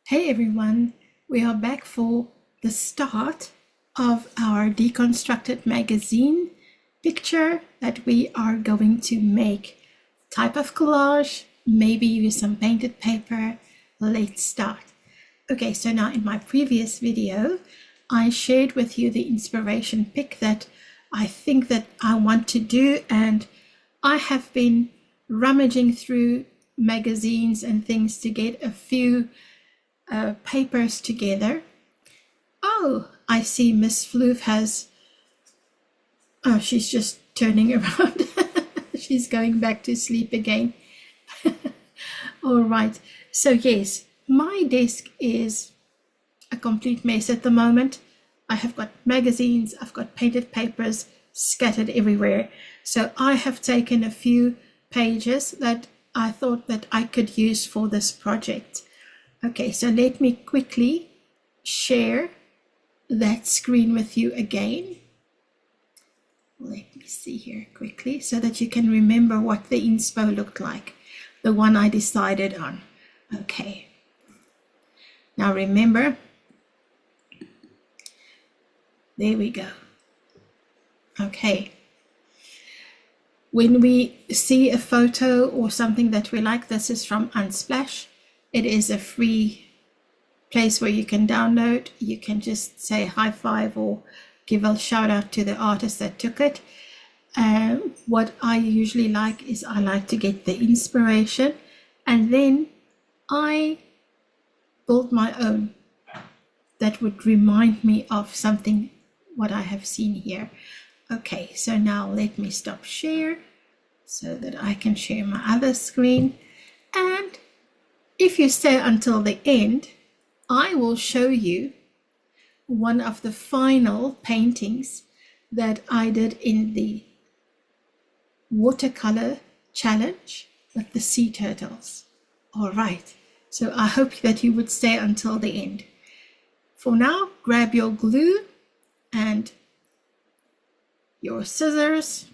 Hey everyone, we are back for the start of our Deconstructed magazine picture that we are going to make. Type of collage, maybe use some painted paper. Let's start. Okay, so now in my previous video, I shared with you the inspiration pick that I think that I want to do, and I have been rummaging through magazines and things to get a few papers together. Oh, I see Miss Floof has, she's just turning around. She's going back to sleep again. All right, so yes, my desk is a complete mess at the moment. I have got magazines, I've got painted papers scattered everywhere. So I have taken a few pages that I thought that I could use for this project. Okay, so let me quickly share that screen with you again. Let me see here quickly so that you can remember what the inspo looked like, the one I decided on. Okay, now remember, there we go. Okay, when we see a photo or something that we like, this is from Unsplash. It is a free place where you can download. You can just say high five or give a shout out to the artist that took it. What I usually like is I like to get the inspiration and then I build my own that would remind me of something what I have seen here. Okay, so now let me stop share so that I can share my other screen. And if you stay until the end, I will show you one of the final paintings that I did in the watercolor challenge with the sea turtles. All right, so I hope that you would stay until the end. For now, grab your glue and your scissors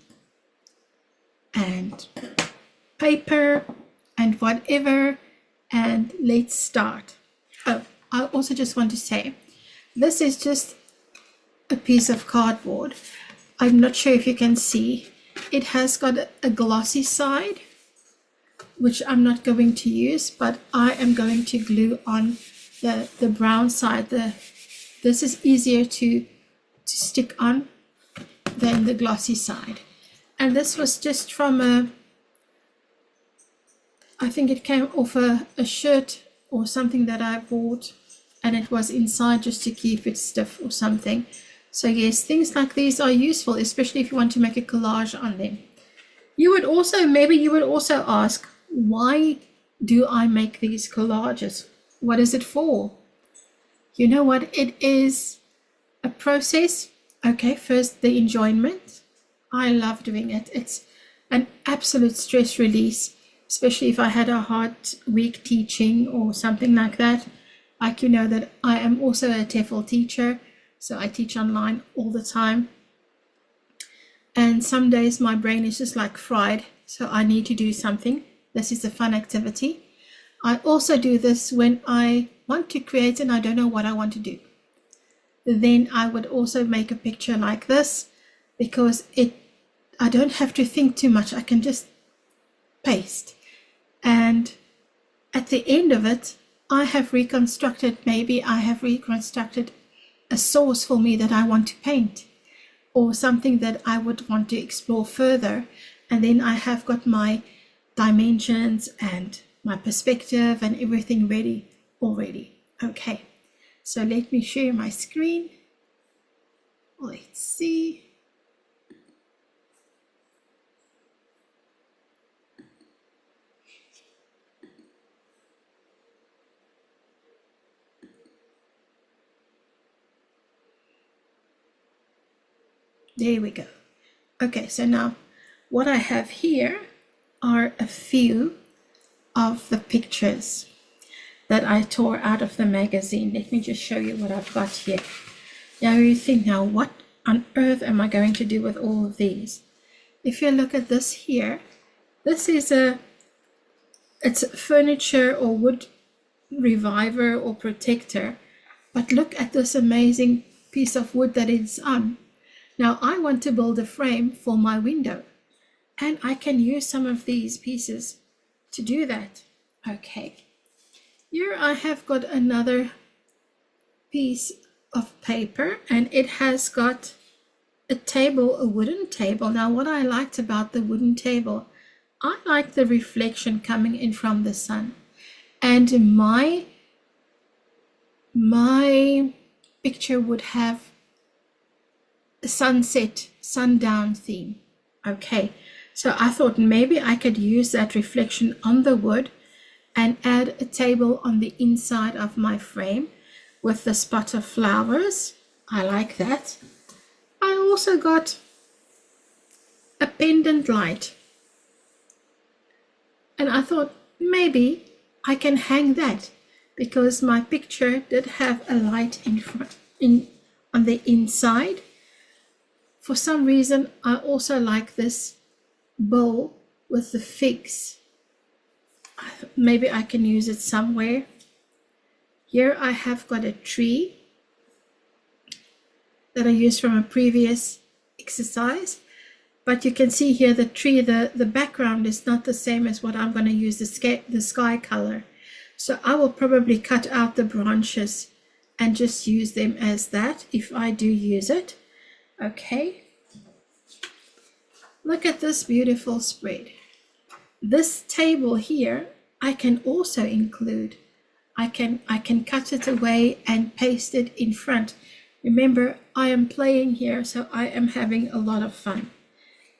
and paper and whatever, and let's start. Oh, I also just want to say, this is just a piece of cardboard. I'm not sure if you can see. It has got a glossy side, which I'm not going to use, but I am going to glue on the brown side. This is easier to stick on than the glossy side. And this was just from I think it came off a shirt or something that I bought, and it was inside just to keep it stiff or something. So yes, things like these are useful, especially if you want to make a collage on them. Maybe you would also ask, why do I make these collages? What is it for? You know what? It is a process. Okay, first the enjoyment. I love doing it. It's an absolute stress release, especially if I had a hard week teaching or something like that. Like, you know that I am also a TEFL teacher, so I teach online all the time. And some days my brain is just like fried, so I need to do something. This is a fun activity. I also do this when I want to create and I don't know what I want to do. Then I would also make a picture like this, because I don't have to think too much. I can just paste. And at the end of it, I have reconstructed a source for me that I want to paint, or something that I would want to explore further. And then I have got my dimensions and my perspective and everything ready already. Okay, so let me share my screen. Let's see. There we go. Okay, so now what I have here are a few of the pictures that I tore out of the magazine. Let me just show you what I've got here. Now you think, now what on earth am I going to do with all of these? If you look at this here, this is it's furniture or wood reviver or protector. But look at this amazing piece of wood that it's on. Now I want to build a frame for my window, and I can use some of these pieces to do that. Okay, here I have got another piece of paper, and it has got a table, a wooden table. Now what I liked about the wooden table, I like the reflection coming in from the sun, and my picture would have a sunset, sundown theme. Okay, so I thought maybe I could use that reflection on the wood and add a table on the inside of my frame with the spot of flowers. I like that. I also got a pendant light, and I thought maybe I can hang that, because my picture did have a light in front, on the inside. For some reason, I also like this bowl with the figs. Maybe I can use it somewhere. Here I have got a tree that I used from a previous exercise. But you can see here the tree, the background is not the same as what I'm going to use the sky color. So I will probably cut out the branches and just use them as that if I do use it. Okay. Look at this beautiful spread. This table here I can also include. I can cut it away and paste it in front. Remember, I am playing here, so I am having a lot of fun.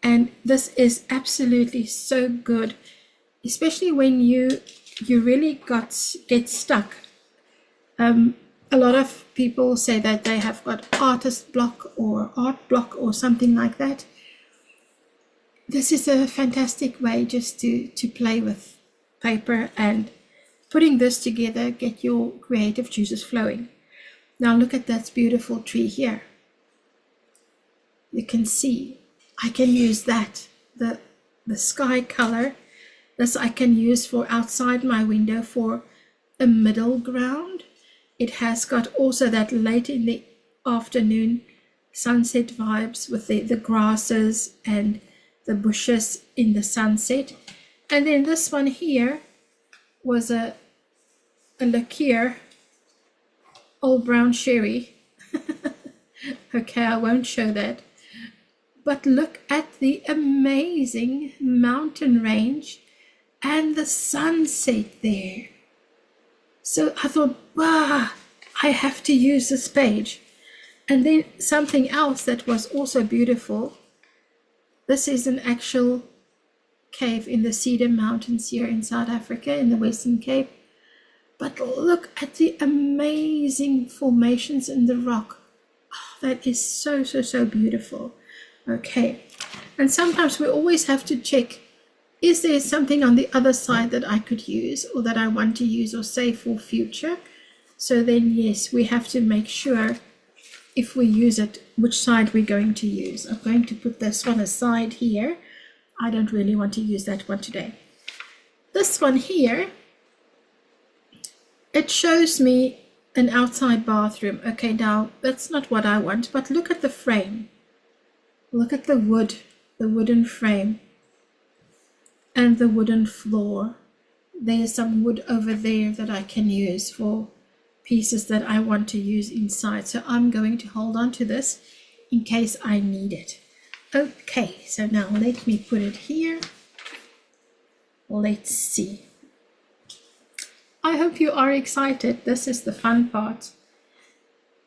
And this is absolutely so good, especially when you really get stuck. A lot of people say that they have got artist block or art block or something like that. This is a fantastic way just to play with paper, and putting this together, get your creative juices flowing. Now look at that beautiful tree here. You can see I can use that, the sky color. This I can use for outside my window for a middle ground. It has got also that late in the afternoon sunset vibes with the grasses and the bushes in the sunset. And then this one here was a lacquer, old brown sherry. Okay, I won't show that. But look at the amazing mountain range and the sunset there. So I thought, wow, I have to use this page. And then something else that was also beautiful. This is an actual cave in the Cedar Mountains here in South Africa, in the Western Cape. But look at the amazing formations in the rock. Oh, that is so, so, so beautiful. Okay, and sometimes we always have to check, is there something on the other side that I could use or that I want to use or save for future? So then, yes, we have to make sure if we use it, which side we're going to use. I'm going to put this one aside here. I don't really want to use that one today. This one here, it shows me an outside bathroom. Okay, now that's not what I want, but look at the frame. Look at the wood, the wooden frame and the wooden floor. There's some wood over there that I can use for pieces that I want to use inside. So I'm going to hold on to this in case I need it. Okay, so now let me put it here. Let's see. I hope you are excited. This is the fun part.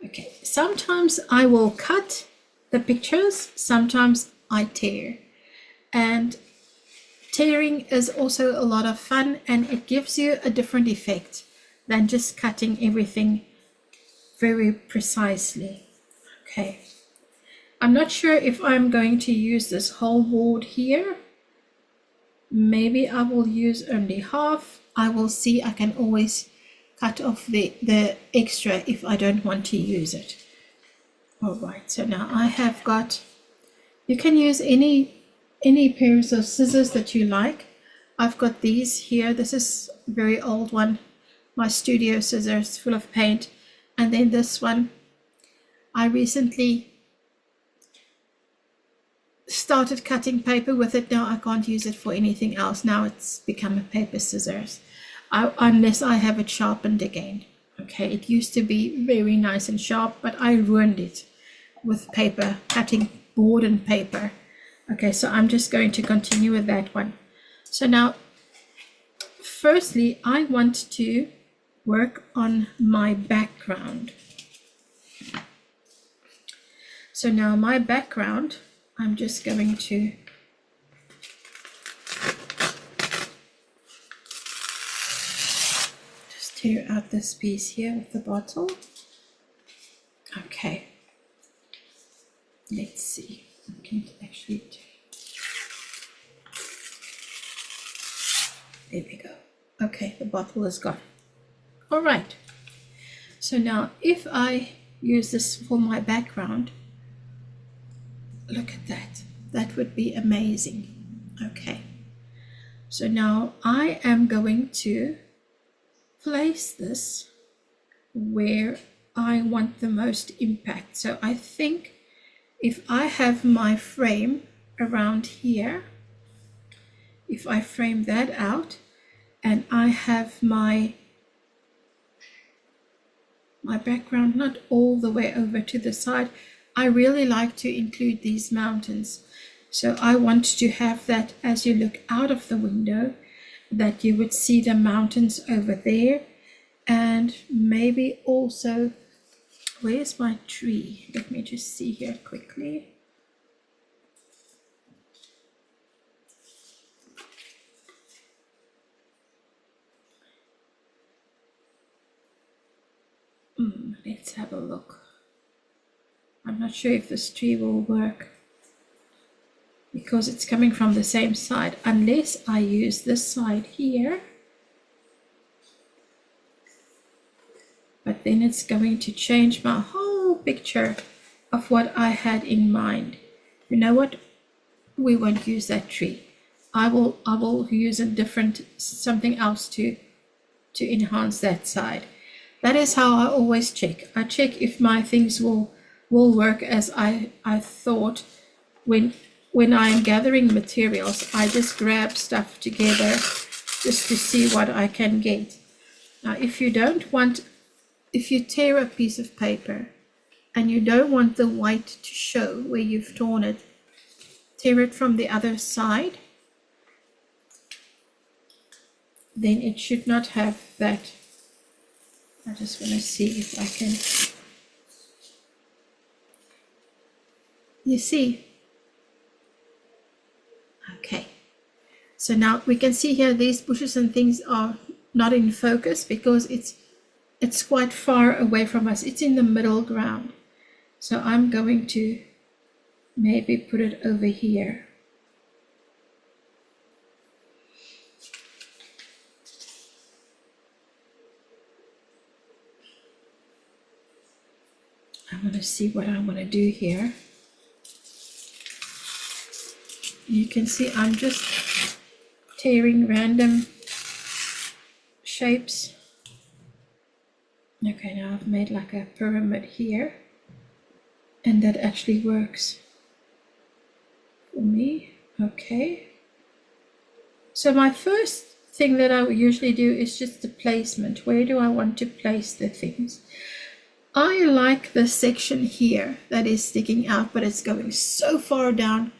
Okay, sometimes I will cut the pictures, sometimes I tear. And tearing is also a lot of fun, and it gives you a different effect than just cutting everything very precisely. Okay, I'm not sure if I'm going to use this whole board here. Maybe I will use only half. I will see. I can always cut off the extra if I don't want to use it. All right, so now I have got, you can use any pairs of scissors that you like. I've got these here. This is a very old one, my studio scissors full of paint. And then this one, I recently started cutting paper with it. Now I can't use it for anything else. Now it's become a paper scissors, unless I have it sharpened again. Okay, it used to be very nice and sharp, but I ruined it with paper, cutting board and paper. Okay, so I'm just going to continue with that one. So now, firstly, I want to work on my background. So now my background, I'm just going to just tear out this piece here with the bottle. Okay, let's see. I can actually, there we go. Okay, the bottle is gone. All right, so now if I use this for my background, look at that. That would be amazing. Okay, so now I am going to place this where I want the most impact. So I think if I have my frame around here, if I frame that out and I have my background not all the way over to the side, I really like to include these mountains. So I want to have that as you look out of the window, that you would see the mountains over there. And maybe also, where's my tree? Let me just see here quickly. Let's have a look. I'm not sure if this tree will work because it's coming from the same side, unless I use this side here. But then it's going to change my whole picture of what I had in mind. You know what? We won't use that tree. I will use a different, something else to enhance that side. That is how I always check. I check if my things will work as I thought. When I am gathering materials, I just grab stuff together just to see what I can get. Now, if you tear a piece of paper and you don't want the white to show where you've torn it, tear it from the other side. Then it should not have that. I just want to see if I can. You see? Okay. So now we can see here these bushes and things are not in focus because it's quite far away from us. It's in the middle ground. So I'm going to maybe put it over here. I'm going to see what I want to do here. You can see I'm just tearing random shapes. Okay, now I've made like a pyramid here, and that actually works for me. Okay, so my first thing that I usually do is just the placement. Where do I want to place the things? I like the section here that is sticking out, but it's going so far down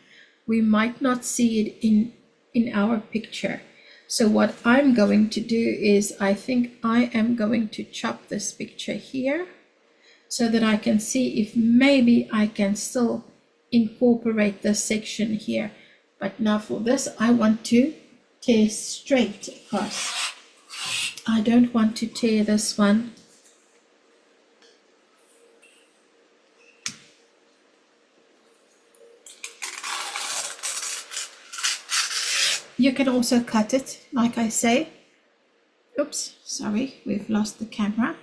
we might not see it in our picture. So what I'm going to do is, I think I am going to chop this picture here so that I can see if maybe I can still incorporate this section here. But now for this, I want to tear straight across. I don't want to tear this one. You can also cut it, like I say. Oops, sorry, we've lost the camera.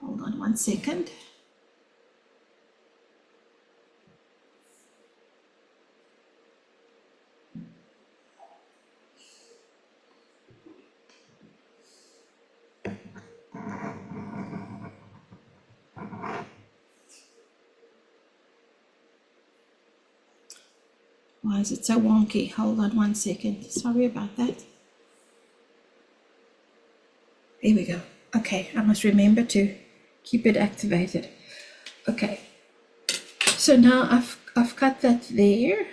Hold on 1 second. Why is it so wonky? Hold on 1 second. Sorry about that. There we go. Okay, I must remember to keep it activated. Okay, so now I've cut that there.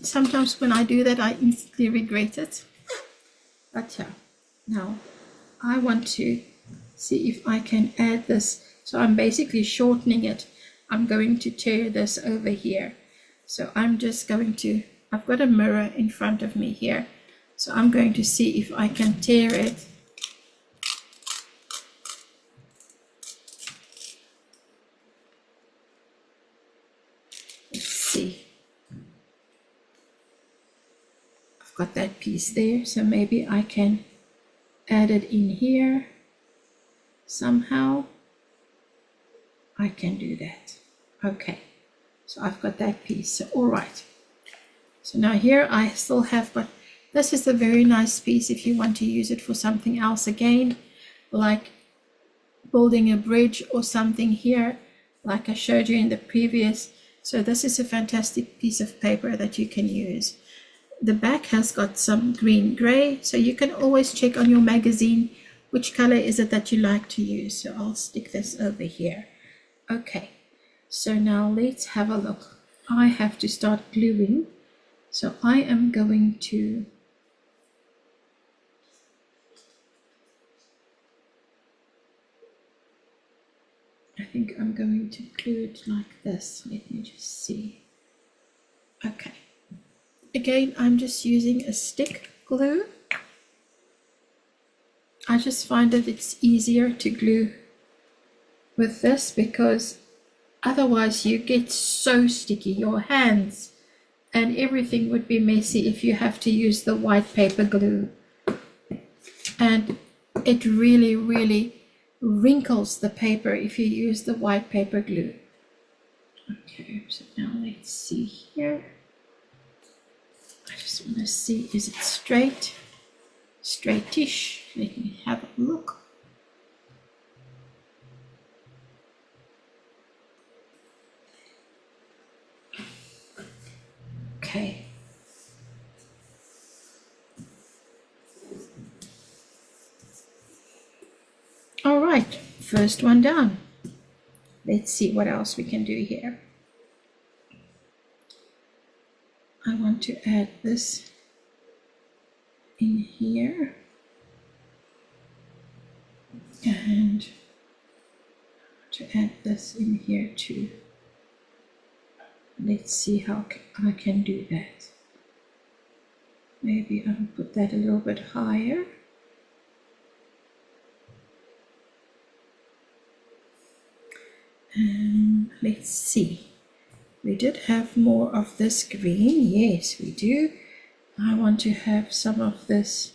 Sometimes when I do that, I instantly regret it. But yeah, now I want to see if I can add this. So I'm basically shortening it. I'm going to tear this over here. So I'm just going to, I've got a mirror in front of me here. So I'm going to see if I can tear it. Let's see. I've got that piece there. So maybe I can add it in here somehow. I can do that. Okay. So I've got that piece. So all right. So now here I still have, but this is a very nice piece if you want to use it for something else again, like building a bridge or something here, like I showed you in the previous. So this is a fantastic piece of paper that you can use. The back has got some green gray, so you can always check on your magazine which color is it that you like to use. So I'll stick this over here. Okay, so now let's have a look. I have to start gluing. So I am going to I think I'm going to glue it like this. Let me just see. Okay. Again, I'm just using a stick glue. I just find that it's easier to glue with this because otherwise you get so sticky. Your hands and everything would be messy if you have to use the white paper glue. And it really, really wrinkles the paper if you use the white paper glue. Okay, so now let's see here. I just want to see, is it straight? Straightish. Let me have a look. Okay. All right, first one down. Let's see what else we can do here. I want to add this in here and to add this in here too. Let's see how I can do that. Maybe I'll put that a little bit higher. And let's see. We did have more of this green. Yes, we do. I want to have some of this,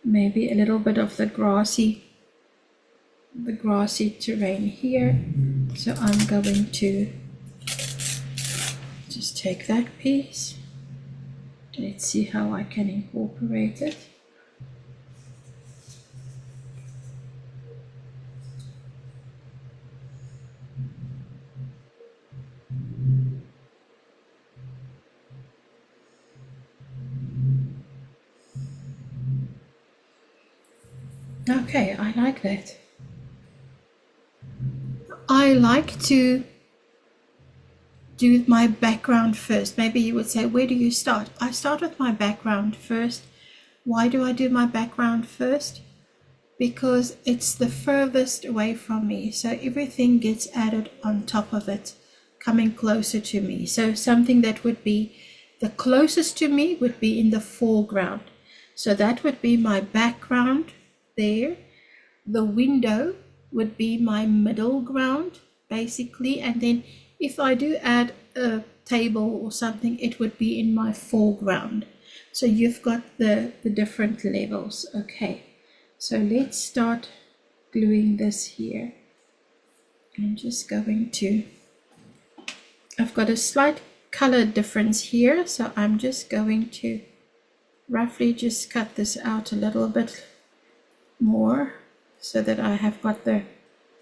maybe a little bit of the grassy terrain here. So I'm going to just take that piece. Let's see how I can incorporate it. Okay, I like that. I like to do my background first. Maybe you would say, where do you start? I start with my background first. Why do I do my background first? Because it's the furthest away from me. So everything gets added on top of it, coming closer to me. So something that would be the closest to me would be in the foreground. So that would be my background there. The window would be my middle ground, basically. And then if I do add a table or something, it would be in my foreground. So you've got the different levels. Okay, so let's start gluing this here. I'm just going to, I've got a slight color difference here, so I'm just going to roughly just cut this out a little bit more so that I have got the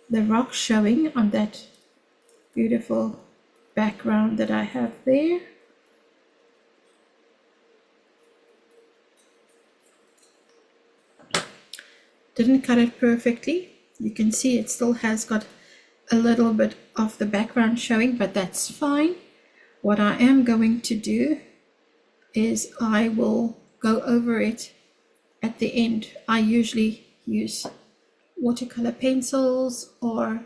rock showing on that beautiful background that I have there. didn't cut it perfectly. You can see it still has got a little bit of the background showing, but that's fine. What I am going to do is I will go over it at the end. I usually use watercolor pencils or a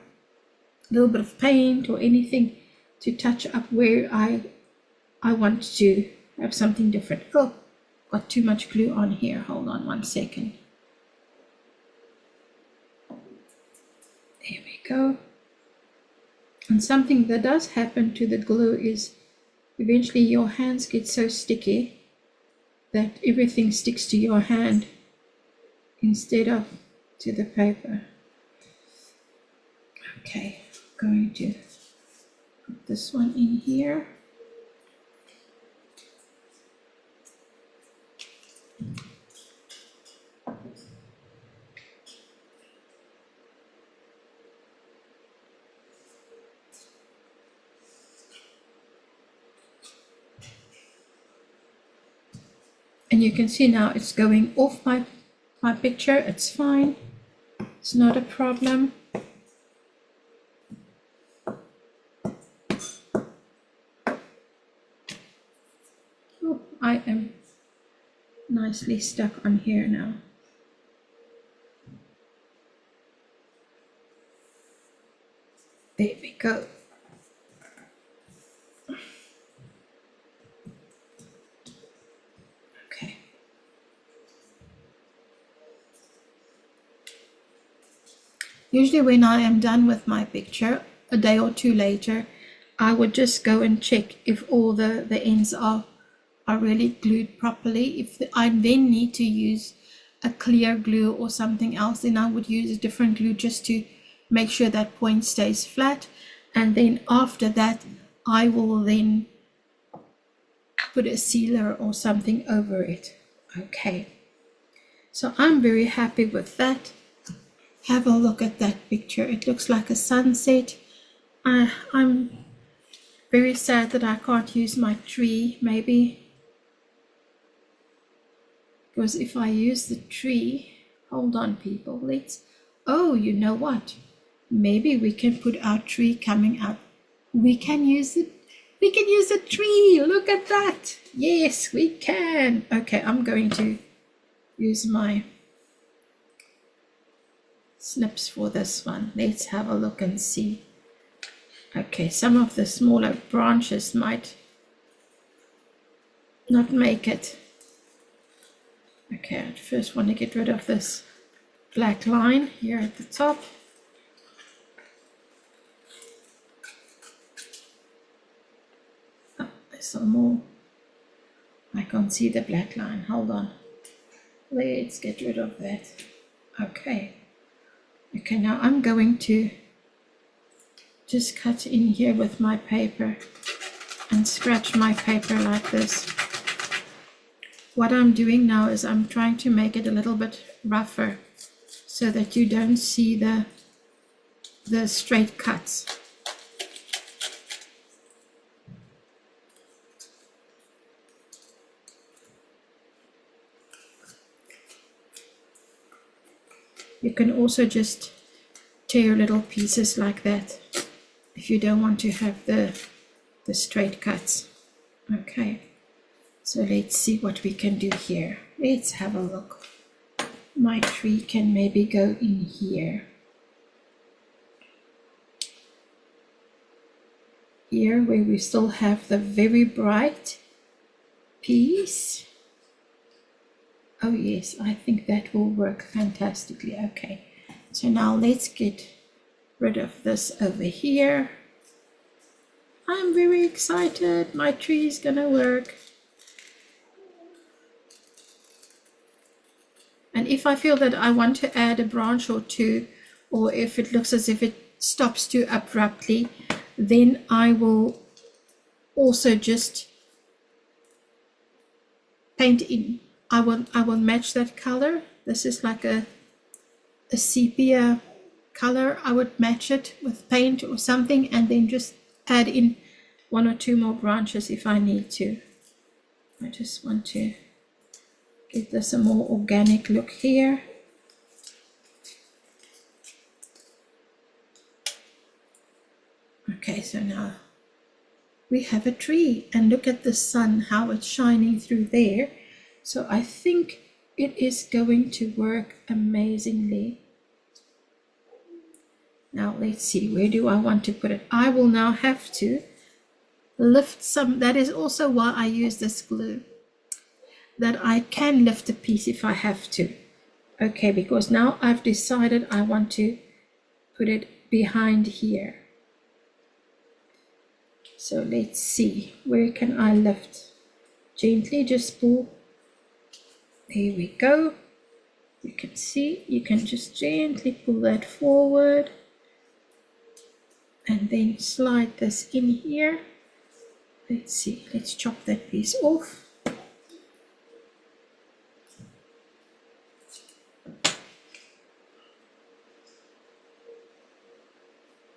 little bit of paint or anything to touch up where I want to have something different. Oh, got too much glue on here. Hold on 1 second. There we go. And something that does happen to the glue is eventually your hands get so sticky that everything sticks to your hand instead of to the paper. Okay, I'm going to put this one in here. And you can see now it's going off my picture. It's fine. It's not a problem. Oh, I am nicely stuck on here now. There we go. Okay. Usually when I am done with my picture, a day or two later, I would just go and check if all the ends are really glued properly. If I then need to use a clear glue or something else, then I would use a different glue just to make sure that point stays flat. And then after that, I will then put a sealer or something over it. Okay, so I'm very happy with that. Have a look at that picture. It looks like a sunset. I'm very sad that I can't use my tree, maybe, because if I use the tree, hold on people, oh, you know what? Maybe we can put our tree coming up. We can use it. We can use a tree. Look at that. Yes, we can. Okay, I'm going to use my snips for this one. Let's have a look and see. Okay, some of the smaller branches might not make it. Okay, I first want to get rid of this black line here at the top. Oh, there's some more. I can't see the black line. Hold on. Let's get rid of that. Okay. Okay, now I'm going to just cut in here with my paper and scratch my paper like this. What I'm doing now is I'm trying to make it a little bit rougher so that you don't see the straight cuts. You can also just tear little pieces like that if you don't want to have the straight cuts. Okay, so let's see what we can do here. Let's have a look. My tree can maybe go in here. Here where we still have the very bright piece. Oh yes, I think that will work fantastically. Okay, so now let's get rid of this over here. I'm very excited. My tree is gonna work. And if I feel that I want to add a branch or two, or if it looks as if it stops too abruptly, then I will also just paint in. I will match that color. This is like a sepia color. I would match it with paint or something and then just add in 1 or 2 more branches if I need to. I just want to give this a more organic look here. Okay, so now we have a tree, and look at the sun, how it's shining through there. So I think it is going to work amazingly. Now let's see, where do I want to put it? I will now have to lift some. That is also why I use this glue, that I can lift a piece if I have to. Okay, because now I've decided I want to put it behind here. So let's see, where can I lift? Gently just pull. There we go. You can see, you can just gently pull that forward and then slide this in here. Let's see, let's chop that piece off.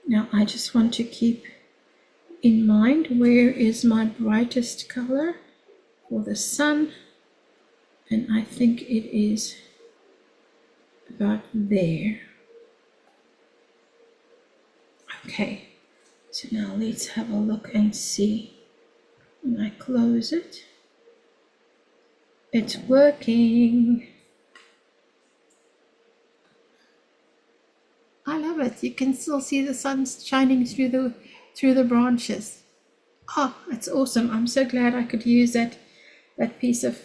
Now I just want to keep in mind where is my brightest color for the sun, and I think it is about there. Okay, so now let's have a look and see. When I close it, it's working. I love it. You can still see the sun shining through the branches. Oh, it's awesome. I'm so glad I could use that piece of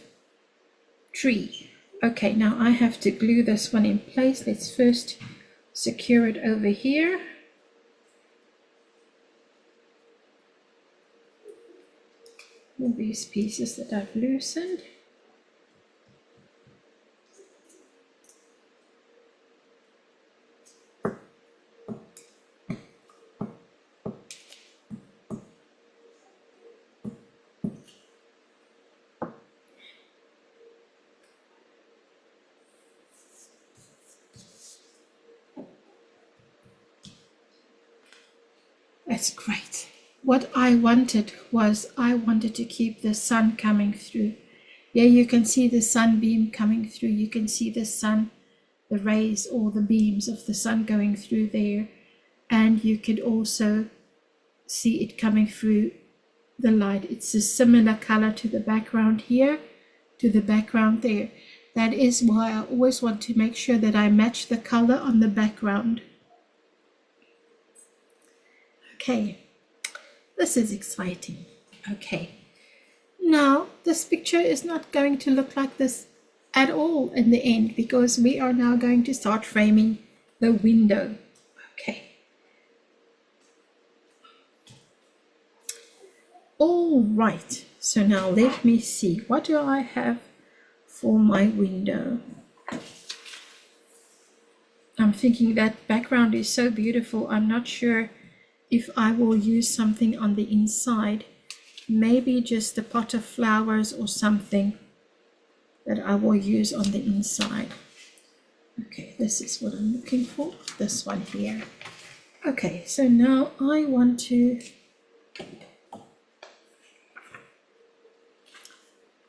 tree. Okay, now I have to glue this one in place. Let's first secure it over here. All these pieces that I've loosened. That's great. What I wanted was I wanted to keep the sun coming through. Yeah, you can see the sunbeam coming through. You can see the sun, the rays or the beams of the sun going through there. And you could also see it coming through the light. It's a similar color to the background here, to the background there. That is why I always want to make sure that I match the color on the background. Okay, this is exciting. Okay, now this picture is not going to look like this at all in the end, because we are now going to start framing the window. Okay. All right, so now let me see, what do I have for my window? I'm thinking that background is so beautiful. I'm not sure if I will use something on the inside, maybe just a pot of flowers or something that I will use on the inside. Okay, this is what I'm looking for, this one here. Okay, so now I want to,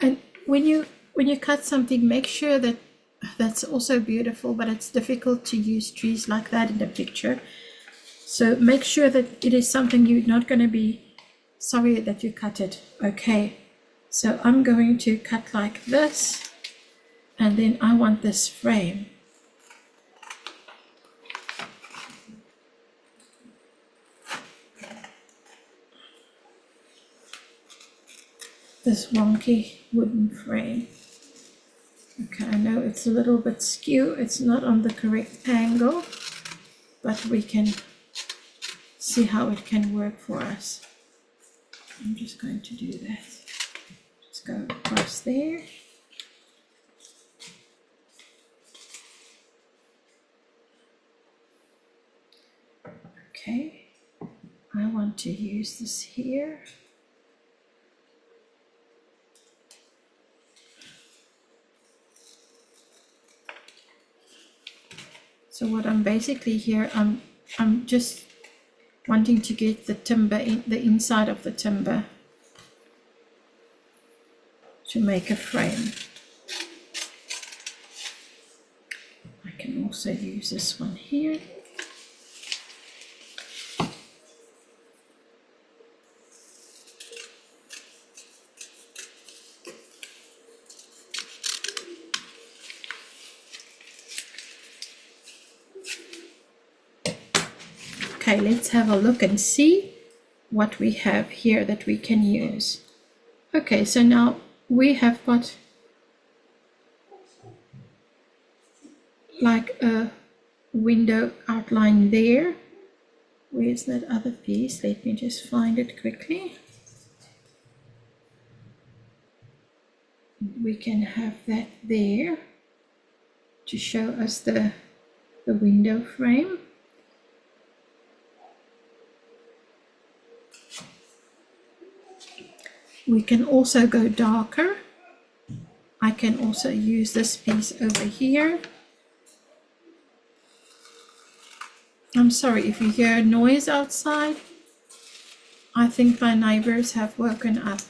and when you cut something, make sure that that's also beautiful, but it's difficult to use trees like that in the picture. So make sure that it is something you're not going to be sorry that you cut it. Okay, so I'm going to cut like this, and then I want this frame. This wonky wooden frame. Okay, I know it's a little bit skew, it's not on the correct angle, but we can see how it can work for us. I'm just going to do that. Just go across there. Okay, I want to use this here. So what I'm basically here, I'm just wanting to get the timber in the inside of the timber to make a frame. I can also use this one here. Okay, let's have a look and see what we have here that we can use. Okay, so now we have got like a window outline there. Where's that other piece? Let me just find it quickly. We can have that there to show us the window frame. We can also go darker. I can also use this piece over here. I'm sorry if you hear a noise outside. I think my neighbors have woken up.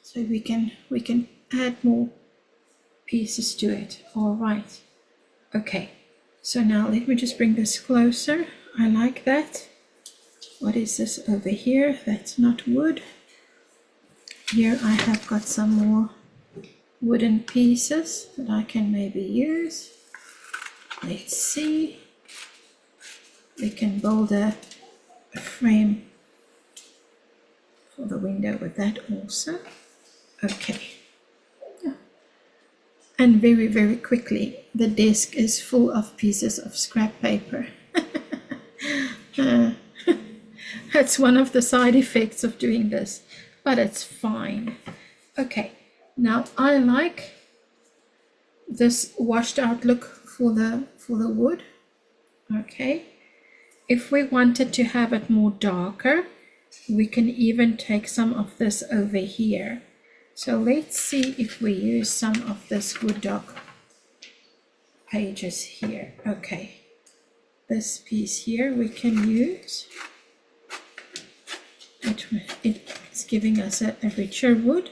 So we can add more pieces to it. All right. Okay. So now let me just bring this closer. I like that. What is this over here? That's not wood. Here I have got some more wooden pieces that I can maybe use. Let's see. We can build a frame for the window with that also. Okay. And very, very quickly, the desk is full of pieces of scrap paper. That's one of the side effects of doing this, but it's fine. Okay, now I like this washed out look for the wood. Okay, if we wanted to have it more darker, we can even take some of this over here. So let's see if we use some of this wood dock pages here. Okay, this piece here we can use. It's giving us a richer wood.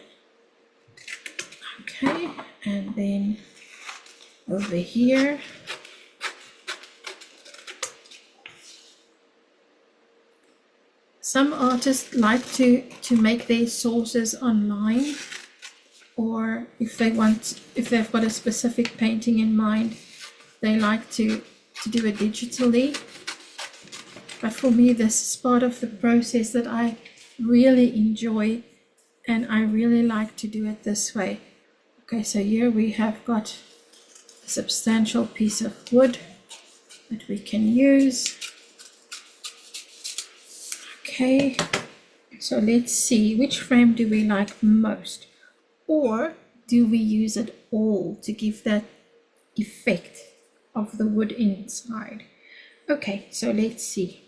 Okay, and then over here some artists like to make their sources online, or if they've got a specific painting in mind, they like to do it digitally. But for me, this is part of the process that I really enjoy, and I really like to do it this way. Okay, so here we have got a substantial piece of wood that we can use. Okay, so let's see, which frame do we like most? Or do we use it all to give that effect of the wood inside? Okay, so let's see.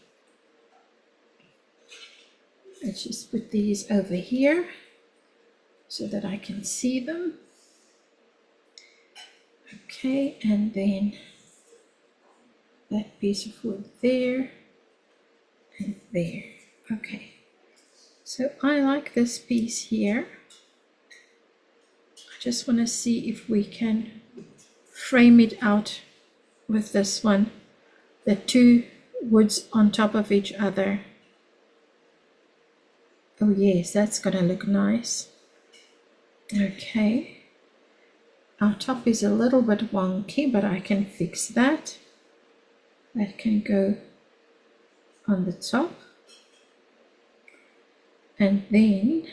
Let's just put these over here so that I can see them. Okay, and then that piece of wood there and there. Okay, so I like this piece here. I just want to see if we can frame it out with this one, the two woods on top of each other. Oh yes, that's gonna look nice. Okay, our top is a little bit wonky, but I can fix that. That can go on the top. And then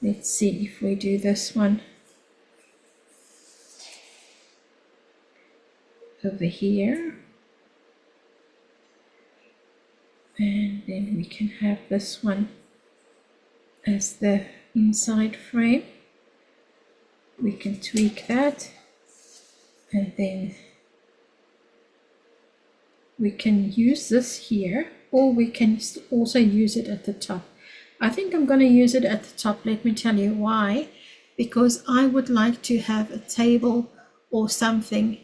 let's see if we do this one over here. And then we can have this one as the inside frame. We can tweak that, and then we can use this here, or we can also use it at the top. I think I'm going to use it at the top. Let me tell you why. Because I would like to have a table or something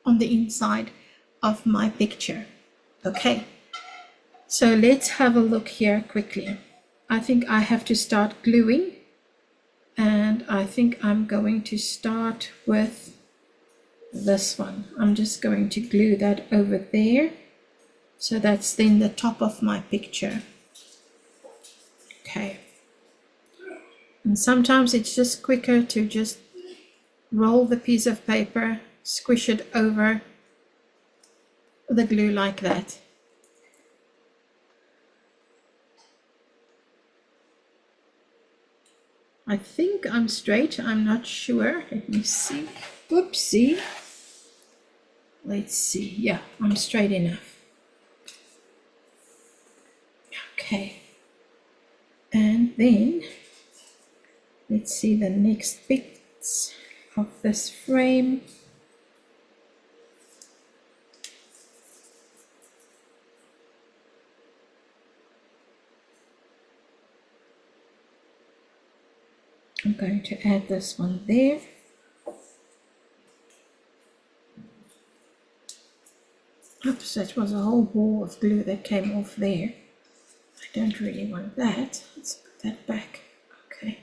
on the inside of my picture. Okay, so let's have a look here quickly. I think I have to start gluing, and I think I'm going to start with this one. I'm just going to glue that over there. So that's then the top of my picture. Okay. And sometimes it's just quicker to just roll the piece of paper, squish it over the glue like that. I think I'm straight, I'm not sure. Let me see. Oopsie. Let's see. Yeah, I'm straight enough. Okay. And then let's see the next bits of this frame. I'm going to add this one there. Oops, that was a whole ball of glue that came off there. I don't really want that. Let's put that back. Okay.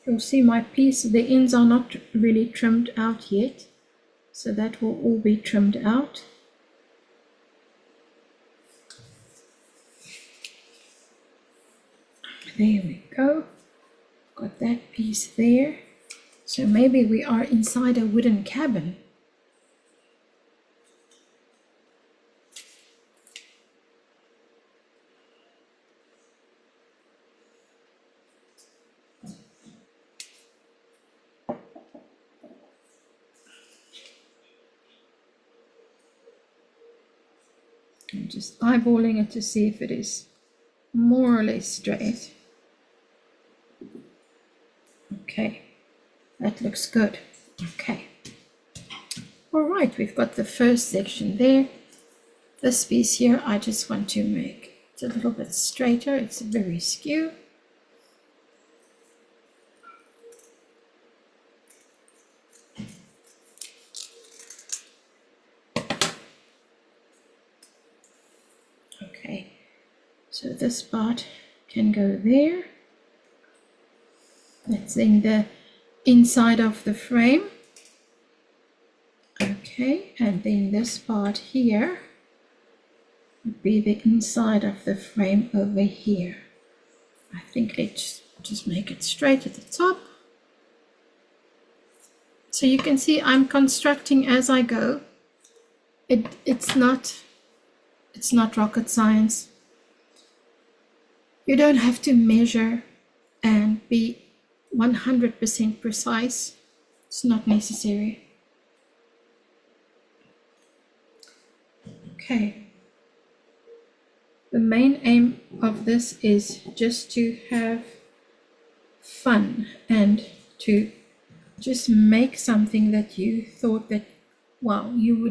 You'll see my piece, the ends are not really trimmed out yet. So that will all be trimmed out. There we go. Got that piece there. So maybe we are inside a wooden cabin. I'm just eyeballing it to see if it is more or less straight. Okay, that looks good. Okay. All right, we've got the first section there. This piece here, I just want to make it a little bit straighter. It's very skew. Okay, so this part can go there. That's in the inside of the frame. Okay, and then this part here would be the inside of the frame over here. I think let's just make it straight at the top. So you can see I'm constructing as I go. It's not rocket science. You don't have to measure and be 100% precise. It's not necessary. Okay. The main aim of this is just to have fun and to just make something that you thought that, wow, you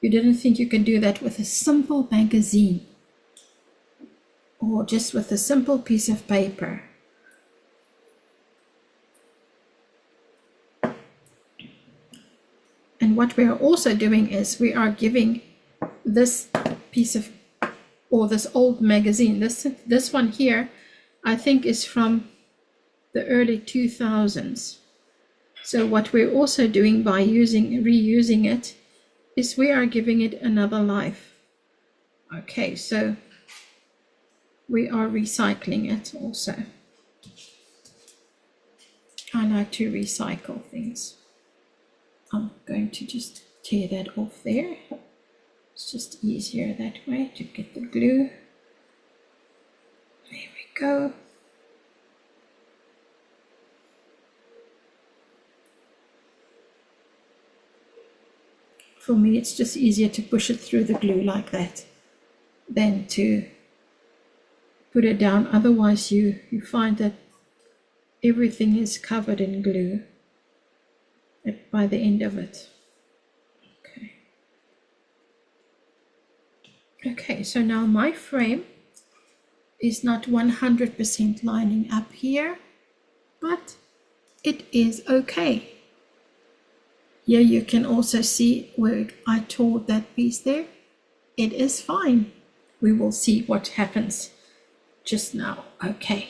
didn't think you could do that with a simple magazine or just with a simple piece of paper. And what we are also doing is we are giving this piece of, or this old magazine, this one here, I think is from the early 2000s. So what we're also doing by reusing it is we are giving it another life. Okay, so we are recycling it also. I like to recycle things. I'm going to just tear that off there. It's just easier that way to get the glue. There we go. For me, it's just easier to push it through the glue like that than to put it down. Otherwise, you find that everything is covered in glue by the end of it. Okay, so now my frame is not 100% lining up here, but it is okay. Here you can also see where I tore that piece there. it is fine. We will see what happens just now. Okay,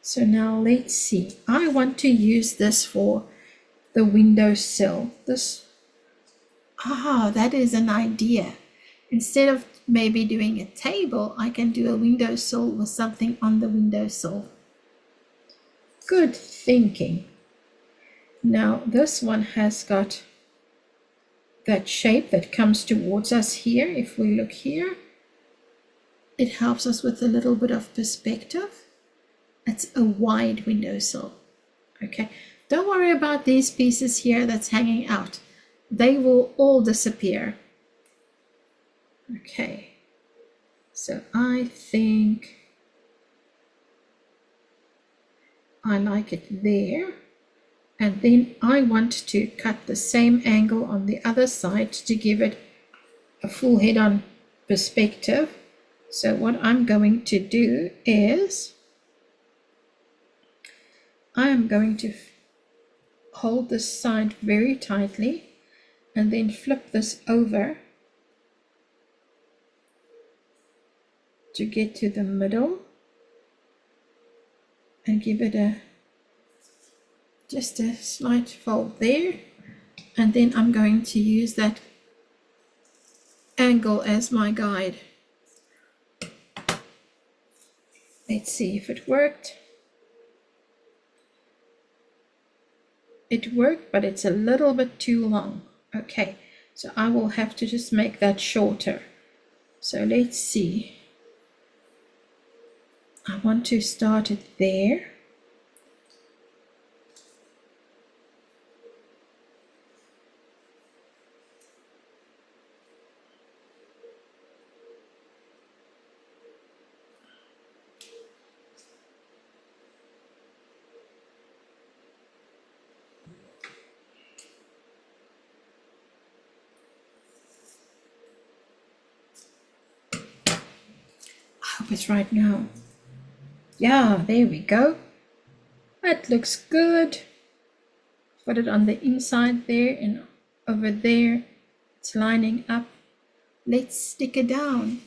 so now let's see. I want to use this for the windowsill. That is an idea. Instead of maybe doing a table, I can do a windowsill with something on the windowsill. Good thinking. Now this one has got that shape that comes towards us here. If we look here, it helps us with a little bit of perspective. It's a wide windowsill. Okay, don't worry about these pieces here that's hanging out. They will all disappear. Okay, so I think I like it there. And then I want to cut the same angle on the other side to give it a full head-on perspective. So what I'm going to do is I am going to hold this side very tightly and then flip this over to get to the middle and give it just a slight fold there, and then I'm going to use that angle as my guide. Let's see if it worked. It worked, but it's a little bit too long. Okay, so I will have to just make that shorter. So let's see. I want to start it there. I hope it's right now. Yeah, there we go. That looks good. Put it on the inside there and over there. It's lining up. Let's stick it down.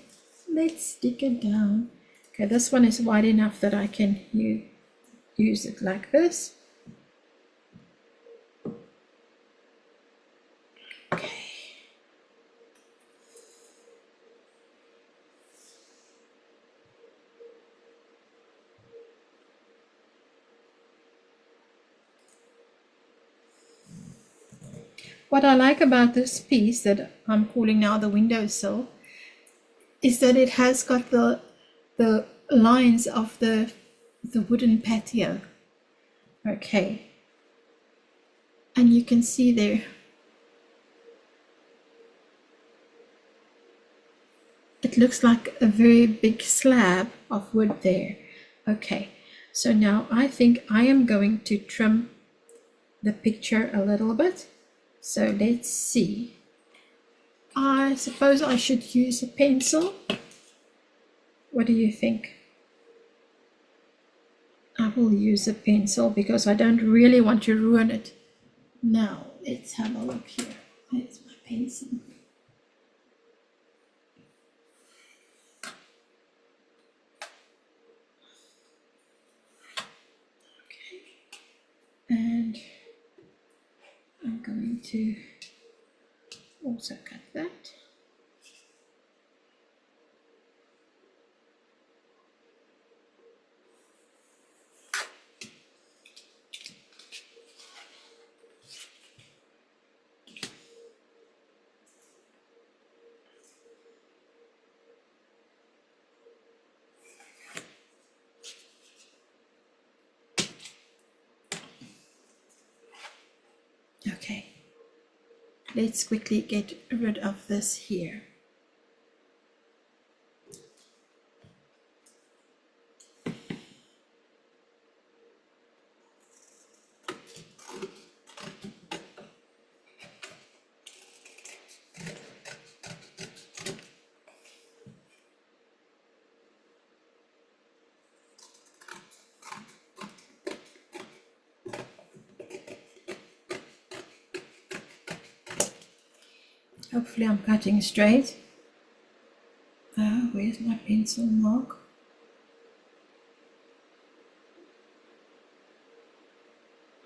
Let's stick it down. Okay, this one is wide enough that I can use it like this. Okay. What I like about this piece that I'm calling now the windowsill is that it has got the lines of the wooden patio. Okay, and you can see there it looks like a very big slab of wood there. Okay, so now I think I am going to trim the picture a little bit. So let's see. I suppose I should use a pencil. What do you think? I will use a pencil because I don't really want to ruin it. Now, let's have a look here. Where's my pencil? Okay. And I'm going to also cut that. Okay, let's quickly get rid of this here. Hopefully I'm cutting straight. Where's my pencil mark?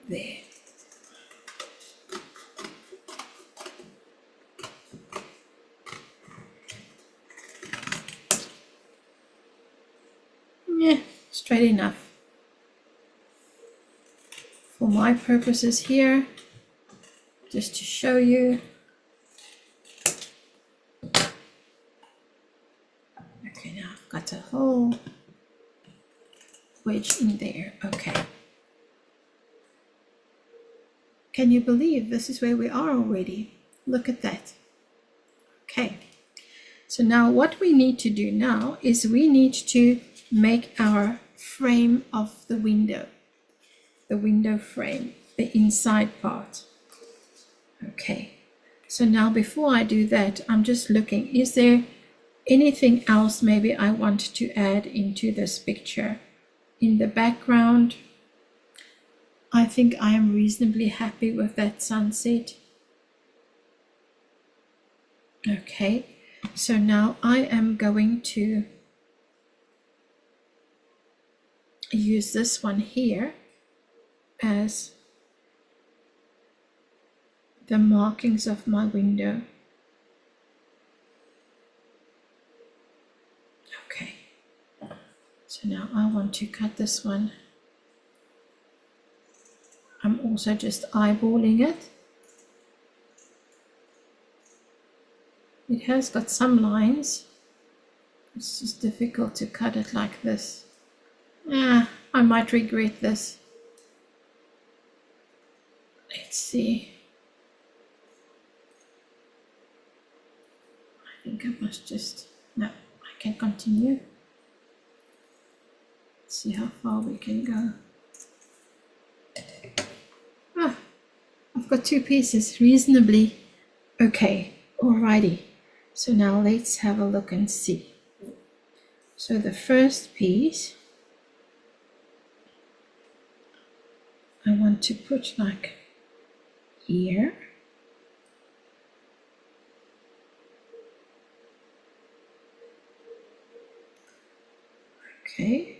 There. Yeah, straight enough. For my purposes here, just to show you. Okay, now I've got a whole wedge in there. Okay. Can you believe this is where we are already? Look at that. Okay. So now what we need to do now is we need to make our frame of the window frame, the inside part. Okay. So now before I do that, I'm just looking, is there anything else maybe I want to add into this picture? In the background, I think I am reasonably happy with that sunset. Okay, so now I am going to use this one here as the markings of my window. Okay, so now I want to cut this one. I'm also just eyeballing it. It has got some lines. It's just difficult to cut it like this. I might regret this. Let's see. I think I must just, no, I can continue. Let's see how far we can go. I've got two pieces, reasonably okay. Alrighty, so now let's have a look and see. So the first piece I want to put like here. Okay.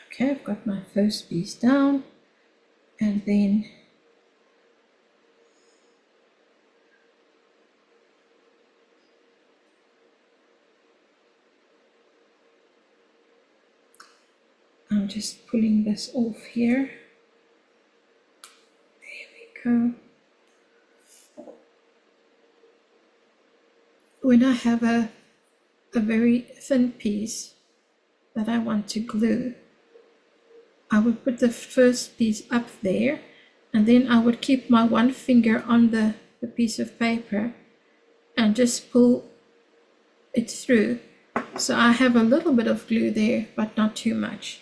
Okay, I've got my first piece down, and then I'm just pulling this off here. There we go. When I have a very thin piece that I want to glue, I would put the first piece up there, and then I would keep my one finger on the piece of paper and just pull it through. So I have a little bit of glue there, but not too much.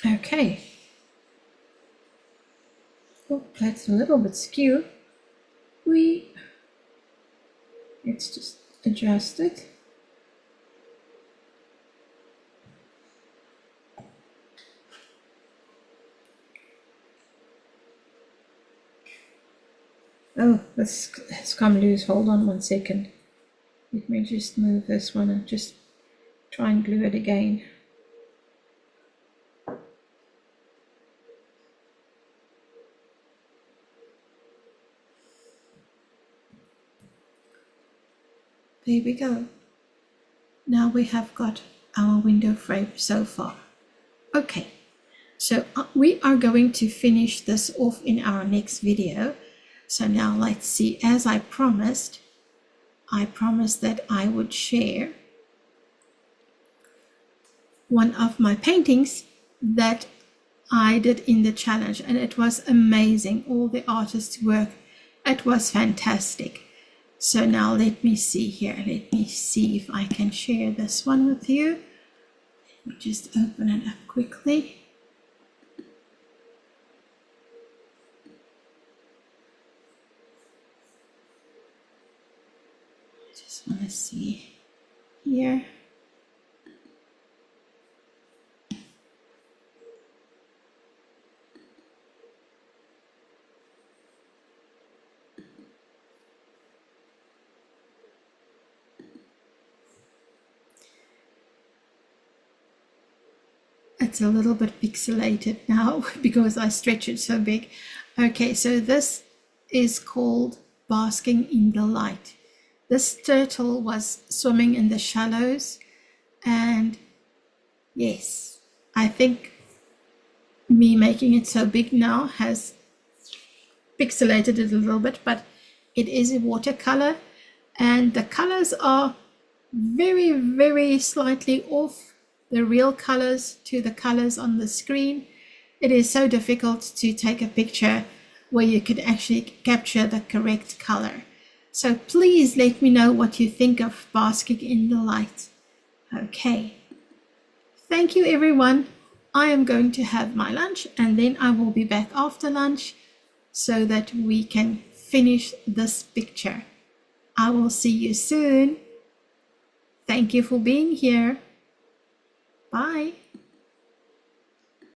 Okay. Oh, that's a little bit skew. Let's just adjust it. Oh, this has come loose. Hold on 1 second. Let me just move this one and just try and glue it again. There we go. Now we have got our window frame so far. Okay, so we are going to finish this off in our next video. So now let's see, as I promised that I would share one of my paintings that I did in the challenge, and it was amazing. All the artists' work, it was fantastic. So now let me see here. Let me see if I can share this one with you. Let me just open it up quickly. I just want to see here. It's a little bit pixelated now because I stretch it so big. Okay, so this is called Basking in the Light. This turtle was swimming in the shallows, and yes, I think me making it so big now has pixelated it a little bit, but it is a watercolor, and the colors are very, very slightly off the real colors to the colors on the screen. It is so difficult to take a picture where you could actually capture the correct color. So please let me know what you think of Basking in the Light. Okay. Thank you, everyone. I am going to have my lunch, and then I will be back after lunch so that we can finish this picture. I will see you soon. Thank you for being here. Bye.